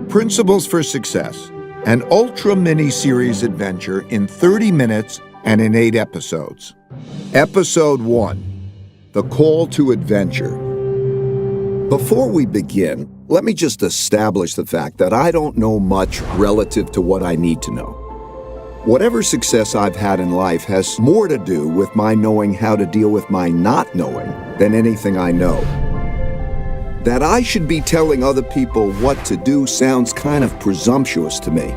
Principles for Success, an ultra mini-series adventure in 30 minutes and in 8 episodes. Episode 1, The Call to Adventure. Before we begin, let me just establish the fact that I don't know much relative to what I need to know. Whatever success I've had in life has more to do with my knowing how to deal with my not knowing than anything I know. That I should be telling other people what to do sounds kind of presumptuous to me,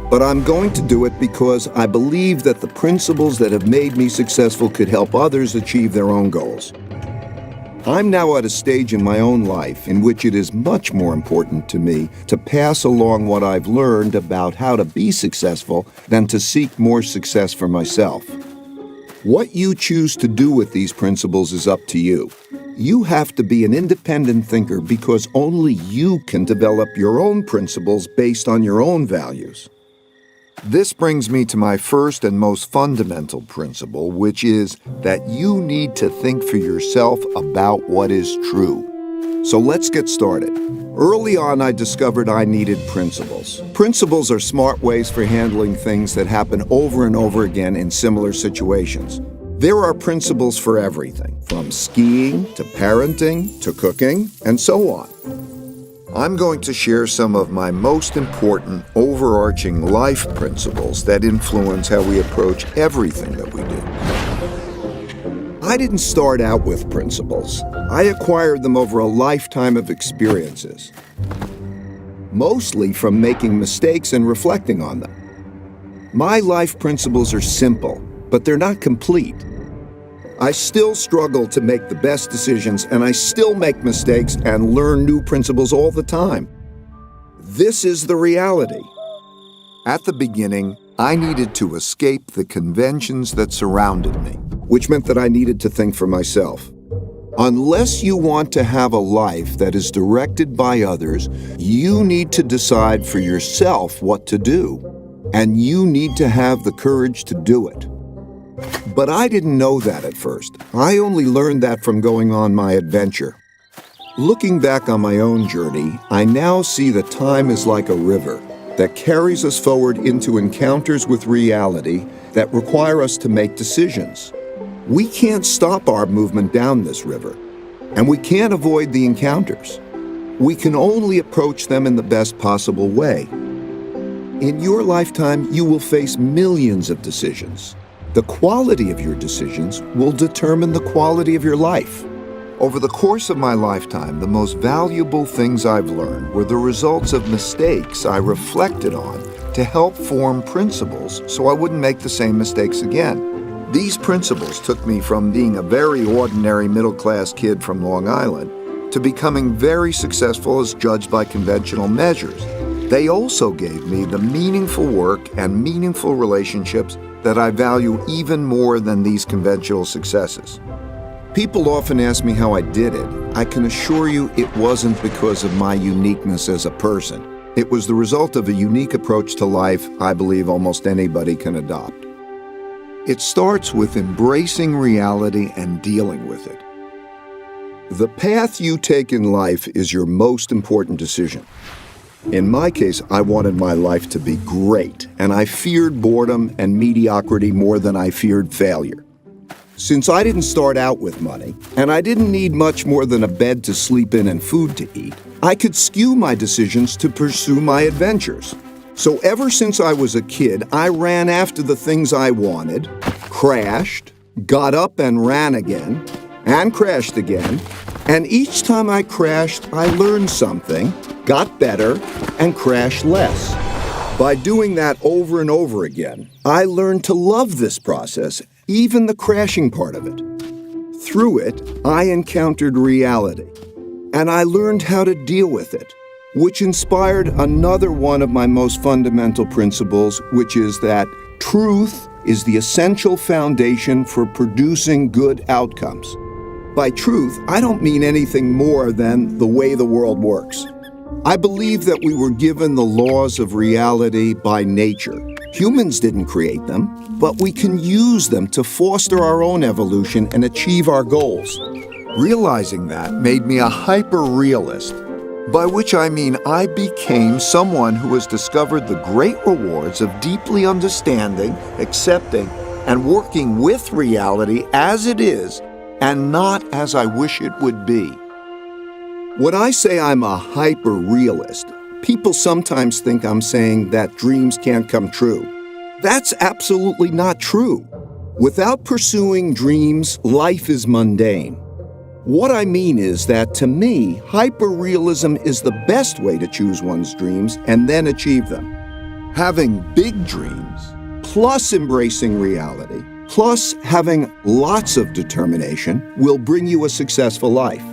but I'm going to do it because I believe that the principles that have made me successful could help others achieve their own goals. I'm now at a stage in my own life in which it is much more important to me to pass along what I've learned about how to be successful than to seek more success for myself. What you choose to do with these principles is up to you. You have to be an independent thinker because only you can develop your own principles based on your own values. This brings me to my first and most fundamental principle, which is that you need to think for yourself about what is true. So let's get started. Early on, I discovered I needed principles. Principles are smart ways for handling things that happen over and over again in similar situations. There are principles for everything, from skiing to parenting to cooking, and so on. I'm going to share some of my most important overarching life principles that influence how we approach everything that we do. I didn't start out with principles. I acquired them over a lifetime of experiences, mostly from making mistakes and reflecting on them. My life principles are simple, but they're not complete. I still struggle to make the best decisions, and I still make mistakes and learn new principles all the time. This is the reality. At the beginning, I needed to escape the conventions that surrounded me, which meant that I needed to think for myself. Unless you want to have a life that is directed by others, you need to decide for yourself what to do, and you need to have the courage to do it. But I didn't know that at first. I only learned that from going on my adventure. Looking back on my own journey, I now see that time is like a river that carries us forward into encounters with reality that require us to make decisions. We can't stop our movement down this river, and we can't avoid the encounters. We can only approach them in the best possible way. In your lifetime, you will face millions of decisions. The quality of your decisions will determine the quality of your life. Over the course of my lifetime, the most valuable things I've learned were the results of mistakes I reflected on to help form principles so I wouldn't make the same mistakes again. These principles took me from being a very ordinary middle-class kid from Long Island to becoming very successful as judged by conventional measures. They also gave me the meaningful work and meaningful relationships that I value even more than these conventional successes. People often ask me how I did it. I can assure you it wasn't because of my uniqueness as a person. It was the result of a unique approach to life I believe almost anybody can adopt. It starts with embracing reality and dealing with it. The path you take in life is your most important decision. In my case, I wanted my life to be great, and I feared boredom and mediocrity more than I feared failure. Since I didn't start out with money, and I didn't need much more than a bed to sleep in and food to eat, I could skew my decisions to pursue my adventures. So ever since I was a kid, I ran after the things I wanted, crashed, got up and ran again, and crashed again, and each time I crashed, I learned something, got better, and crashed less. By doing that over and over again, I learned to love this process, even the crashing part of it. Through it, I encountered reality, and I learned how to deal with it, which inspired another one of my most fundamental principles, which is that truth is the essential foundation for producing good outcomes. By truth, I don't mean anything more than the way the world works. I believe that we were given the laws of reality by nature. Humans didn't create them, but we can use them to foster our own evolution and achieve our goals. Realizing that made me a hyper-realist. By which I mean I became someone who has discovered the great rewards of deeply understanding, accepting, and working with reality as it is and not as I wish it would be. When I say I'm a hyper-realist, people sometimes think I'm saying that dreams can't come true. That's absolutely not true. Without pursuing dreams, life is mundane. What I mean is that, to me, hyperrealism is the best way to choose one's dreams and then achieve them. Having big dreams, plus embracing reality, plus having lots of determination, will bring you a successful life.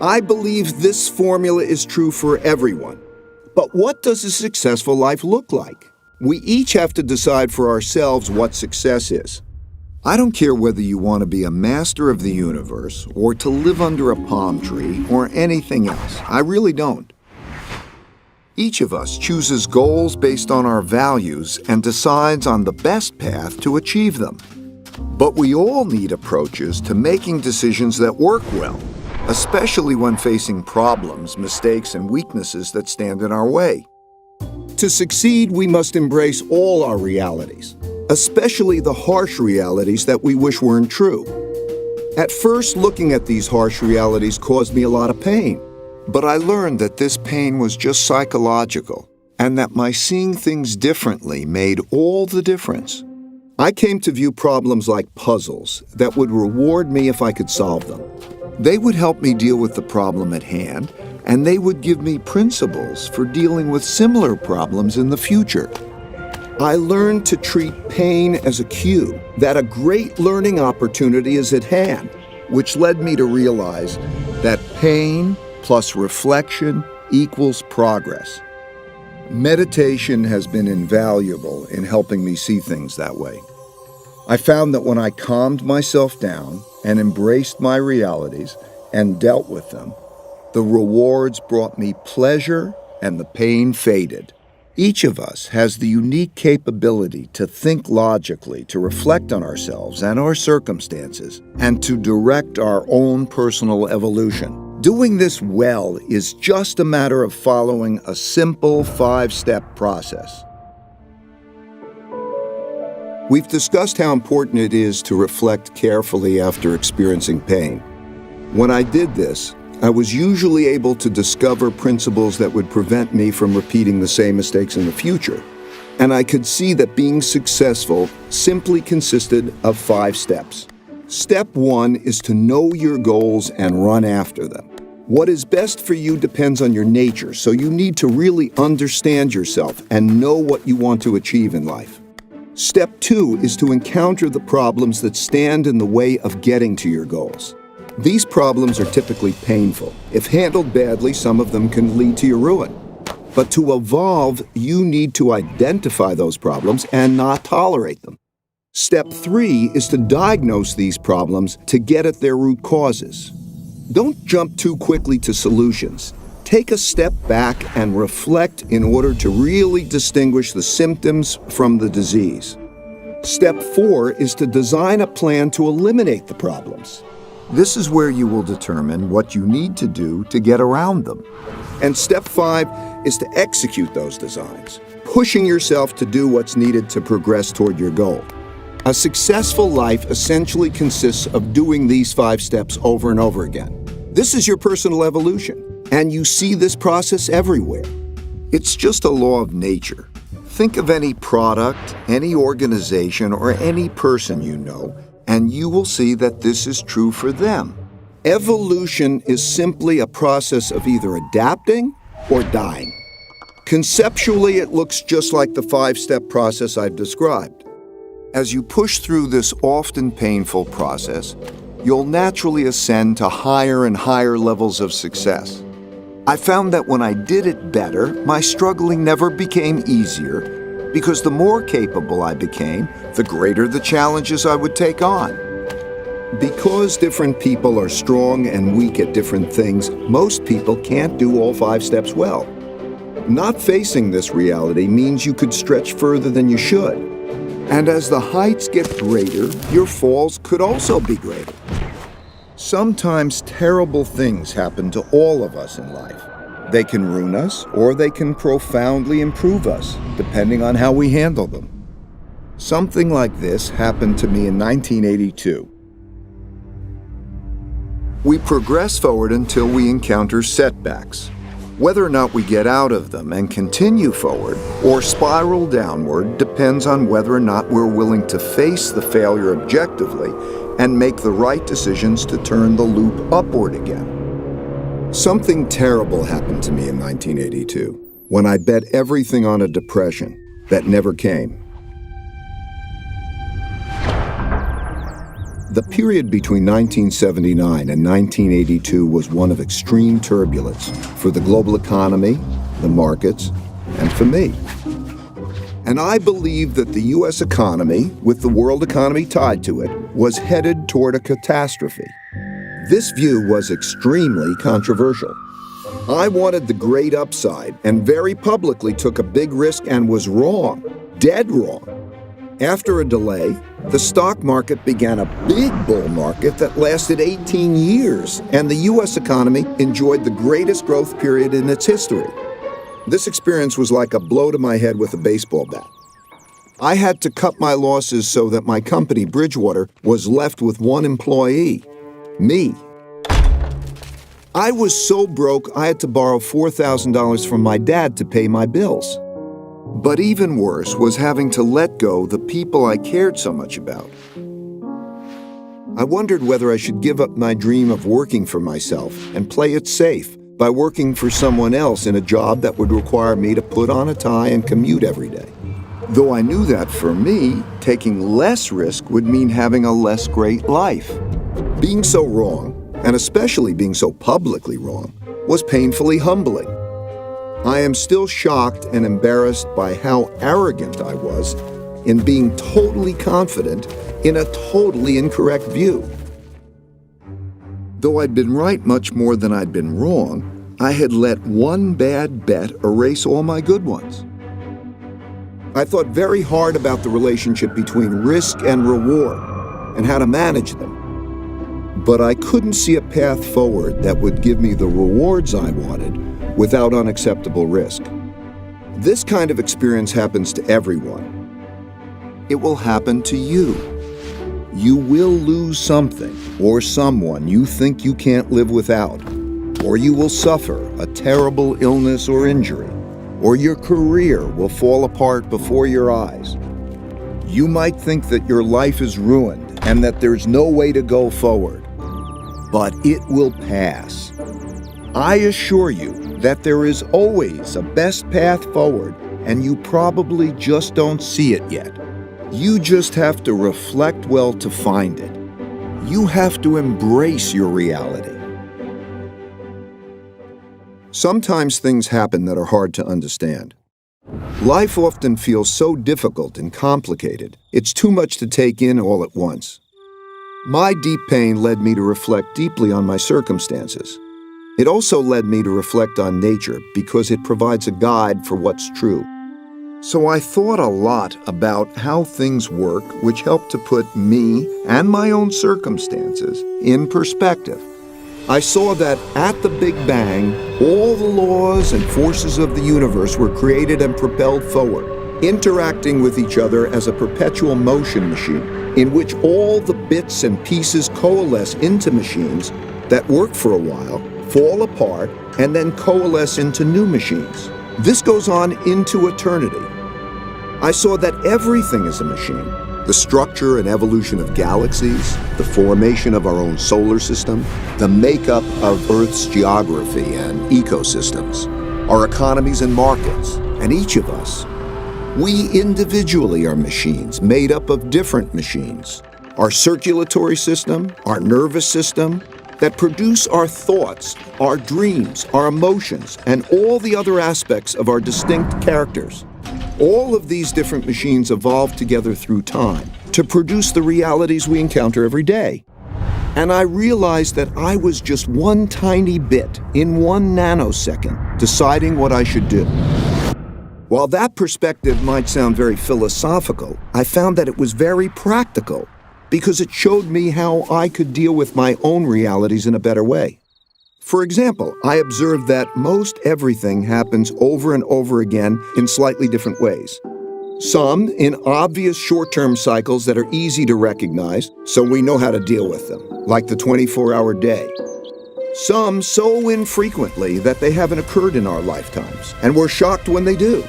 I believe this formula is true for everyone. But what does a successful life look like? We each have to decide for ourselves what success is. I don't care whether you want to be a master of the universe or to live under a palm tree or anything else. I really don't. Each of us chooses goals based on our values and decides on the best path to achieve them. But we all need approaches to making decisions that work well, especially when facing problems, mistakes, and weaknesses that stand in our way. To succeed, we must embrace all our realities, especially the harsh realities that we wish weren't true. At first, looking at these harsh realities caused me a lot of pain, but I learned that this pain was just psychological, and that my seeing things differently made all the difference. I came to view problems like puzzles that would reward me if I could solve them. They would help me deal with the problem at hand, and they would give me principles for dealing with similar problems in the future. I learned to treat pain as a cue that a great learning opportunity is at hand, which led me to realize that pain plus reflection equals progress. Meditation has been invaluable in helping me see things that way. I found that when I calmed myself down and embraced my realities and dealt with them, the rewards brought me pleasure and the pain faded. Each of us has the unique capability to think logically, to reflect on ourselves and our circumstances, and to direct our own personal evolution. Doing this well is just a matter of following a simple 5-step process. We've discussed how important it is to reflect carefully after experiencing pain. When I did this, I was usually able to discover principles that would prevent me from repeating the same mistakes in the future. And I could see that being successful simply consisted of 5 steps. Step 1 is to know your goals and run after them. What is best for you depends on your nature, so you need to really understand yourself and know what you want to achieve in life. Step 2 is to encounter the problems that stand in the way of getting to your goals. These problems are typically painful. If handled badly, some of them can lead to your ruin. But to evolve, you need to identify those problems and not tolerate them. Step 3 is to diagnose these problems to get at their root causes. Don't jump too quickly to solutions. Take a step back and reflect in order to really distinguish the symptoms from the disease. Step 4 is to design a plan to eliminate the problems. This is where you will determine what you need to do to get around them. And step 5 is to execute those designs, pushing yourself to do what's needed to progress toward your goal. A successful life essentially consists of doing these 5 steps over and over again. This is your personal evolution, and you see this process everywhere. It's just a law of nature. Think of any product, any organization, or any person you know, and you will see that this is true for them. Evolution is simply a process of either adapting or dying. Conceptually, it looks just like the 5-step process I've described. As you push through this often painful process, you'll naturally ascend to higher and higher levels of success. I found that when I did it better, my struggling never became easier, because the more capable I became, the greater the challenges I would take on. Because different people are strong and weak at different things, most people can't do all 5 steps well. Not facing this reality means you could stretch further than you should. And as the heights get greater, your falls could also be greater. Sometimes terrible things happen to all of us in life. They can ruin us, or they can profoundly improve us, depending on how we handle them. Something like this happened to me in 1982. We progress forward until we encounter setbacks. Whether or not we get out of them and continue forward or spiral downward depends on whether or not we're willing to face the failure objectively and make the right decisions to turn the loop upward again. Something terrible happened to me in 1982 when I bet everything on a depression that never came. The period between 1979 and 1982 was one of extreme turbulence for the global economy, the markets, and for me. And I believed that the U.S. economy, with the world economy tied to it, was headed toward a catastrophe. This view was extremely controversial. I wanted the great upside and very publicly took a big risk and was wrong, dead wrong. After a delay, the stock market began a big bull market that lasted 18 years, and the U.S. economy enjoyed the greatest growth period in its history. This experience was like a blow to my head with a baseball bat. I had to cut my losses so that my company, Bridgewater, was left with one employee, me. I was so broke I had to borrow $4,000 from my dad to pay my bills. But even worse was having to let go the people I cared so much about. I wondered whether I should give up my dream of working for myself and play it safe by working for someone else in a job that would require me to put on a tie and commute every day. Though I knew that for me, taking less risk would mean having a less great life. Being so wrong, and especially being so publicly wrong, was painfully humbling. I am still shocked and embarrassed by how arrogant I was in being totally confident in a totally incorrect view. Though I'd been right much more than I'd been wrong, I had let one bad bet erase all my good ones. I thought very hard about the relationship between risk and reward and how to manage them. But I couldn't see a path forward that would give me the rewards I wanted without unacceptable risk. This kind of experience happens to everyone. It will happen to you. You will lose something or someone you think you can't live without, or you will suffer a terrible illness or injury, or your career will fall apart before your eyes. You might think that your life is ruined and that there's no way to go forward, but it will pass. I assure you that there is always a best path forward, and you probably just don't see it yet. You just have to reflect well to find it. You have to embrace your reality. Sometimes things happen that are hard to understand. Life often feels so difficult and complicated, it's too much to take in all at once. My deep pain led me to reflect deeply on my circumstances. It also led me to reflect on nature because it provides a guide for what's true. So I thought a lot about how things work, which helped to put me and my own circumstances in perspective. I saw that at the Big Bang, all the laws and forces of the universe were created and propelled forward, interacting with each other as a perpetual motion machine, in which all the bits and pieces coalesce into machines that work for a while, fall apart, and then coalesce into new machines. This goes on into eternity. I saw that everything is a machine. The structure and evolution of galaxies, the formation of our own solar system, the makeup of Earth's geography and ecosystems, our economies and markets, and each of us. We individually are machines made up of different machines. Our circulatory system, our nervous system, that produce our thoughts, our dreams, our emotions, and all the other aspects of our distinct characters. All of these different machines evolve together through time to produce the realities we encounter every day. And I realized that I was just one tiny bit in 1 nanosecond deciding what I should do. While that perspective might sound very philosophical, I found that it was very practical because it showed me how I could deal with my own realities in a better way. For example, I observed that most everything happens over and over again in slightly different ways. Some in obvious short-term cycles that are easy to recognize, so we know how to deal with them, like the 24-hour day. Some so infrequently that they haven't occurred in our lifetimes, and we're shocked when they do,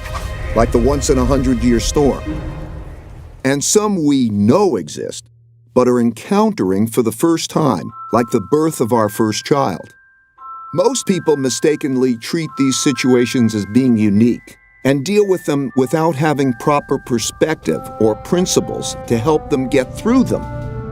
like the once-in-a-100-year storm. And some we know exist, but are encountering for the first time, like the birth of our first child. Most people mistakenly treat these situations as being unique and deal with them without having proper perspective or principles to help them get through them.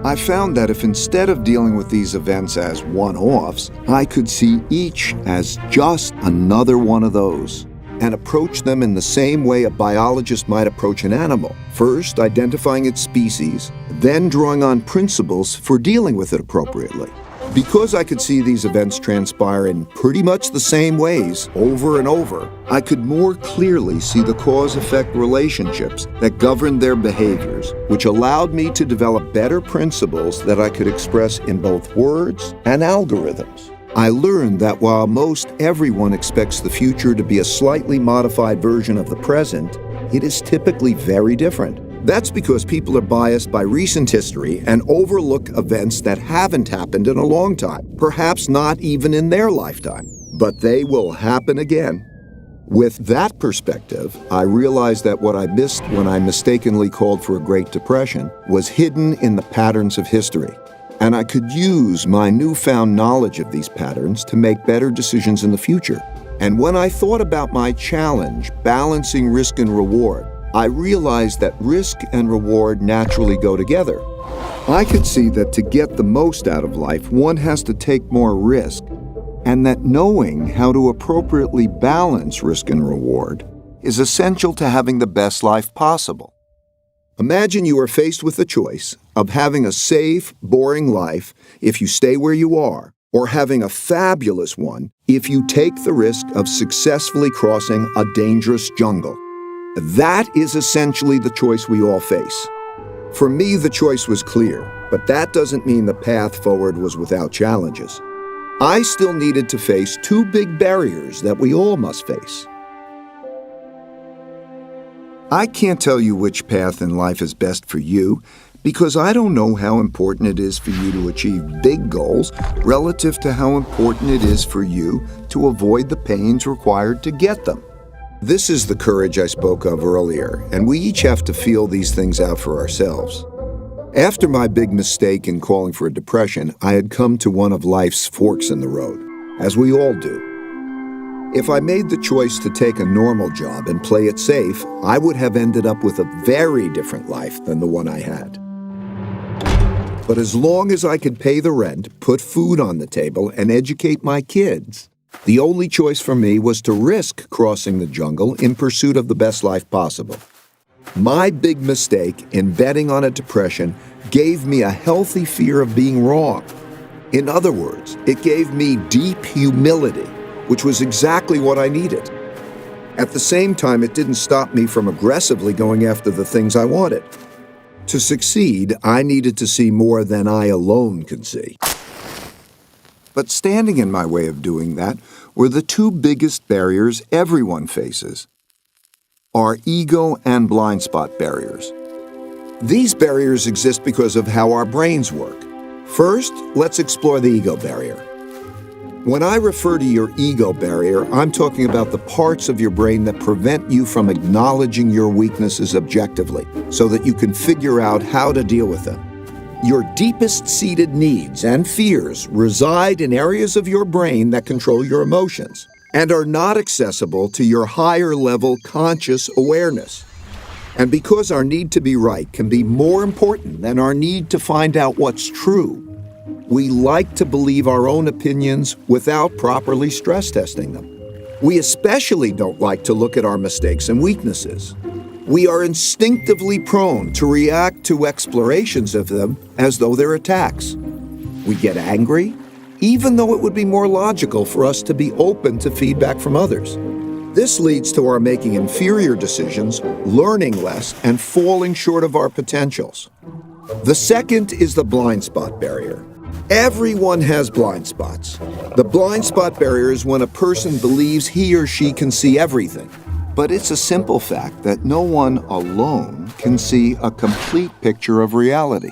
I found that if instead of dealing with these events as one-offs, I could see each as just another one of those and approach them in the same way a biologist might approach an animal, first identifying its species, then drawing on principles for dealing with it appropriately. Because I could see these events transpire in pretty much the same ways over and over, I could more clearly see the cause-effect relationships that governed their behaviors, which allowed me to develop better principles that I could express in both words and algorithms. I learned that while most everyone expects the future to be a slightly modified version of the present, it is typically very different. That's because people are biased by recent history and overlook events that haven't happened in a long time, perhaps not even in their lifetime, but they will happen again. With that perspective, I realized that what I missed when I mistakenly called for a Great Depression was hidden in the patterns of history, and I could use my newfound knowledge of these patterns to make better decisions in the future. And when I thought about my challenge, balancing risk and reward, I realized that risk and reward naturally go together. I could see that to get the most out of life, one has to take more risk, and that knowing how to appropriately balance risk and reward is essential to having the best life possible. Imagine you are faced with the choice of having a safe, boring life if you stay where you are, or having a fabulous one if you take the risk of successfully crossing a dangerous jungle. That is essentially the choice we all face. For me, the choice was clear, but that doesn't mean the path forward was without challenges. I still needed to face two big barriers that we all must face. I can't tell you which path in life is best for you because I don't know how important it is for you to achieve big goals relative to how important it is for you to avoid the pains required to get them. This is the courage I spoke of earlier, and we each have to feel these things out for ourselves. After my big mistake in calling for a depression, I had come to one of life's forks in the road, as we all do. If I made the choice to take a normal job and play it safe, I would have ended up with a very different life than the one I had. But as long as I could pay the rent, put food on the table, and educate my kids, the only choice for me was to risk crossing the jungle in pursuit of the best life possible. My big mistake in betting on a depression gave me a healthy fear of being wrong. In other words, it gave me deep humility, which was exactly what I needed. At the same time, it didn't stop me from aggressively going after the things I wanted. To succeed, I needed to see more than I alone could see. But standing in my way of doing that were the two biggest barriers everyone faces: our ego and blind spot barriers. These barriers exist because of how our brains work. First, let's explore the ego barrier. When I refer to your ego barrier, I'm talking about the parts of your brain that prevent you from acknowledging your weaknesses objectively, so that you can figure out how to deal with them. Your deepest-seated needs and fears reside in areas of your brain that control your emotions and are not accessible to your higher-level conscious awareness. And because our need to be right can be more important than our need to find out what's true, we like to believe our own opinions without properly stress testing them. We especially don't like to look at our mistakes and weaknesses. We are instinctively prone to react to explorations of them as though they're attacks. We get angry, even though it would be more logical for us to be open to feedback from others. This leads to our making inferior decisions, learning less, and falling short of our potentials. The second is the blind spot barrier. Everyone has blind spots. The blind spot barrier is when a person believes he or she can see everything. But it's a simple fact that no one alone can see a complete picture of reality.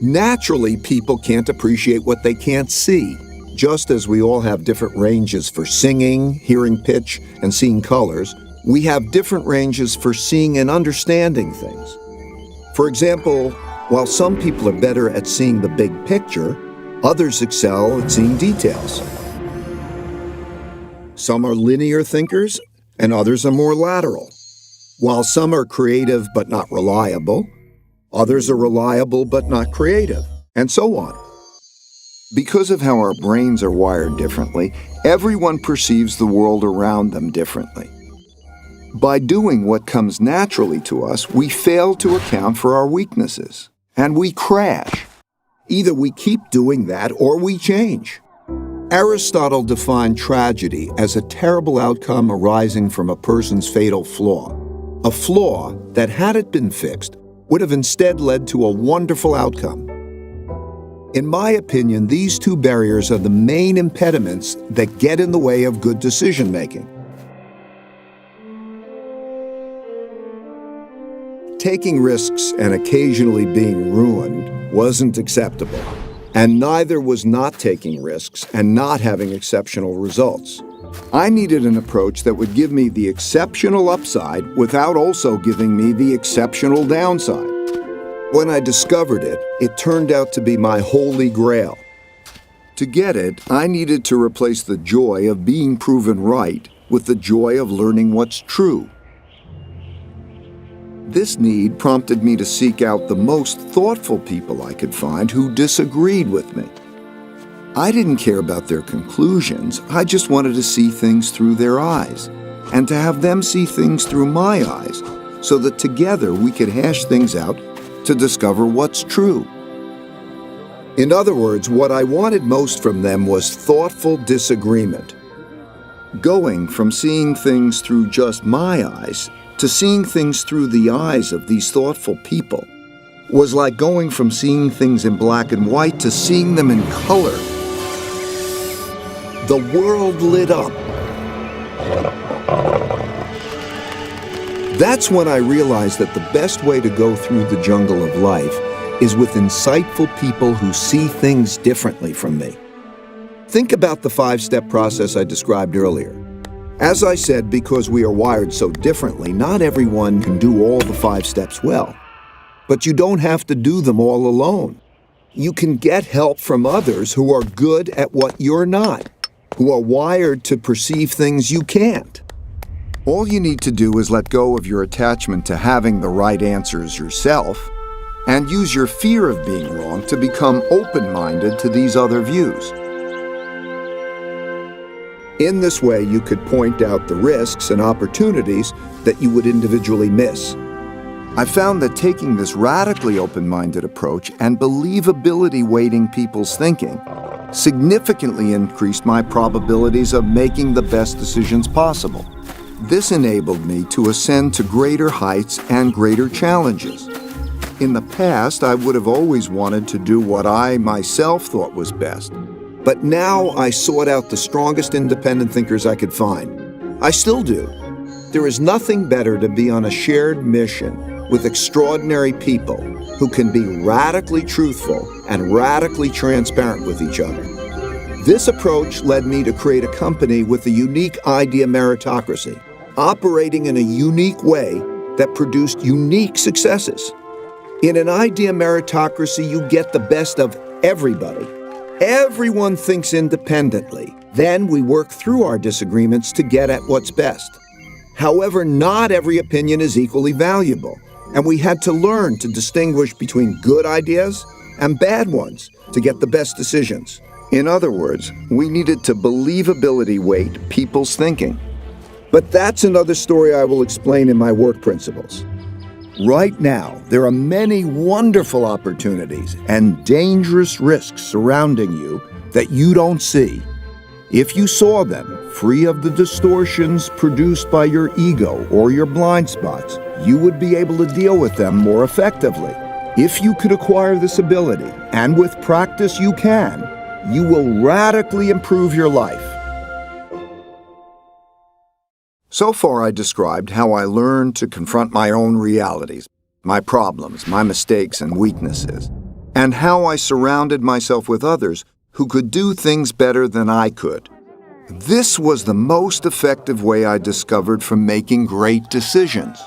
Naturally, people can't appreciate what they can't see. Just as we all have different ranges for singing, hearing pitch, and seeing colors, we have different ranges for seeing and understanding things. For example, while some people are better at seeing the big picture, others excel at seeing details. Some are linear thinkers, and others are more lateral. While some are creative but not reliable, others are reliable but not creative, and so on. Because of how our brains are wired differently, everyone perceives the world around them differently. By doing what comes naturally to us, we fail to account for our weaknesses, and we crash. Either we keep doing that or we change. Aristotle defined tragedy as a terrible outcome arising from a person's fatal flaw. A flaw that, had it been fixed, would have instead led to a wonderful outcome. In my opinion, these two barriers are the main impediments that get in the way of good decision-making. Taking risks and occasionally being ruined wasn't acceptable, and neither was not taking risks and not having exceptional results. I needed an approach that would give me the exceptional upside without also giving me the exceptional downside. When I discovered it, it turned out to be my holy grail. To get it, I needed to replace the joy of being proven right with the joy of learning what's true. This need prompted me to seek out the most thoughtful people I could find who disagreed with me. I didn't care about their conclusions, I just wanted to see things through their eyes, and to have them see things through my eyes, so that together we could hash things out to discover what's true. In other words, what I wanted most from them was thoughtful disagreement. Going from seeing things through just my eyes to seeing things through the eyes of these thoughtful people was like going from seeing things in black and white to seeing them in color. The world lit up. That's when I realized that the best way to go through the jungle of life is with insightful people who see things differently from me. Think about the 5-step process I described earlier. As I said, because we are wired so differently, not everyone can do all the 5 steps well. But you don't have to do them all alone. You can get help from others who are good at what you're not, who are wired to perceive things you can't. All you need to do is let go of your attachment to having the right answers yourself, and use your fear of being wrong to become open-minded to these other views. In this way, you could point out the risks and opportunities that you would individually miss. I found that taking this radically open-minded approach and believability weighting people's thinking significantly increased my probabilities of making the best decisions possible. This enabled me to ascend to greater heights and greater challenges. In the past, I would have always wanted to do what I myself thought was best. But now I sought out the strongest independent thinkers I could find. I still do. There is nothing better to be on a shared mission with extraordinary people who can be radically truthful and radically transparent with each other. This approach led me to create a company with a unique idea meritocracy, operating in a unique way that produced unique successes. In an idea meritocracy, you get the best of everybody. Everyone thinks independently. Then we work through our disagreements to get at what's best. However, not every opinion is equally valuable, and we had to learn to distinguish between good ideas and bad ones to get the best decisions. In other words, we needed to believability weight people's thinking. But that's another story I will explain in my work principles. Right now, there are many wonderful opportunities and dangerous risks surrounding you that you don't see. If you saw them, free of the distortions produced by your ego or your blind spots, you would be able to deal with them more effectively. If you could acquire this ability, and with practice you can, you will radically improve your life. So far, I described how I learned to confront my own realities, my problems, my mistakes and weaknesses, and how I surrounded myself with others who could do things better than I could. This was the most effective way I discovered for making great decisions.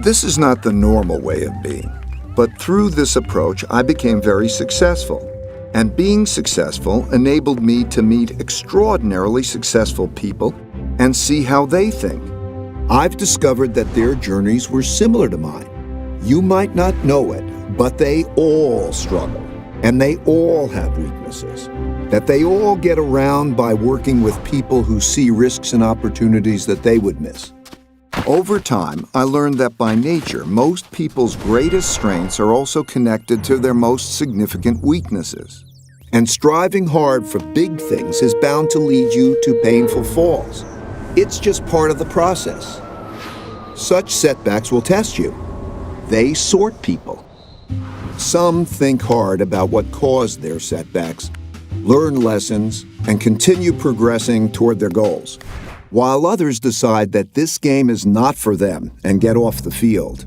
This is not the normal way of being, but through this approach, I became very successful. And being successful enabled me to meet extraordinarily successful people and see how they think. I've discovered that their journeys were similar to mine. You might not know it, but they all struggle, and they all have weaknesses, that they all get around by working with people who see risks and opportunities that they would miss. Over time, I learned that by nature, most people's greatest strengths are also connected to their most significant weaknesses. And striving hard for big things is bound to lead you to painful falls. It's just part of the process. Such setbacks will test you. They sort people. Some think hard about what caused their setbacks, learn lessons, and continue progressing toward their goals, while others decide that this game is not for them and get off the field.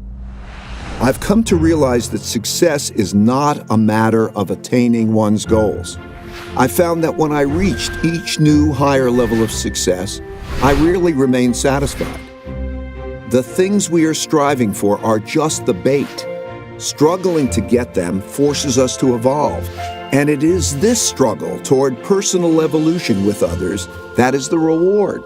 I've come to realize that success is not a matter of attaining one's goals. I found that when I reached each new higher level of success, I rarely remain satisfied. The things we are striving for are just the bait. Struggling to get them forces us to evolve, and it is this struggle toward personal evolution with others that is the reward.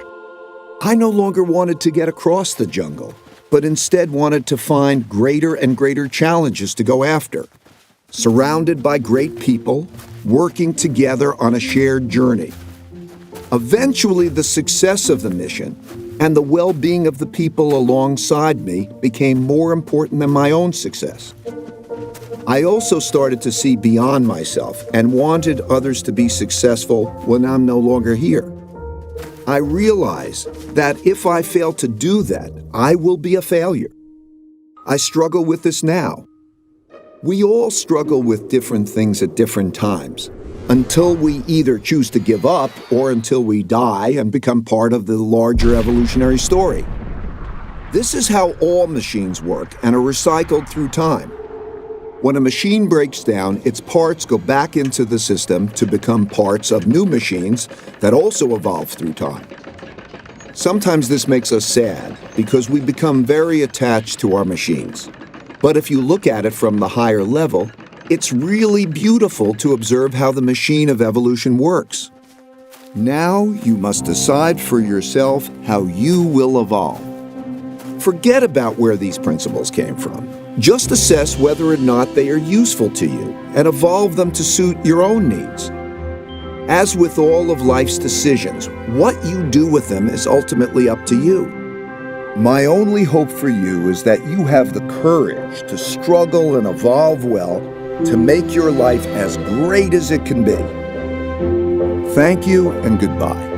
I no longer wanted to get across the jungle, but instead wanted to find greater and greater challenges to go after. Surrounded by great people, working together on a shared journey. Eventually, the success of the mission and the well-being of the people alongside me became more important than my own success. I also started to see beyond myself and wanted others to be successful when I'm no longer here. I realize that if I fail to do that, I will be a failure. I struggle with this now. We all struggle with different things at different times, until we either choose to give up or until we die and become part of the larger evolutionary story. This is how all machines work and are recycled through time. When a machine breaks down, its parts go back into the system to become parts of new machines that also evolve through time. Sometimes this makes us sad because we become very attached to our machines. But if you look at it from the higher level, it's really beautiful to observe how the machine of evolution works. Now you must decide for yourself how you will evolve. Forget about where these principles came from. Just assess whether or not they are useful to you and evolve them to suit your own needs. As with all of life's decisions, what you do with them is ultimately up to you. My only hope for you is that you have the courage to struggle and evolve well to make your life as great as it can be. Thank you and goodbye.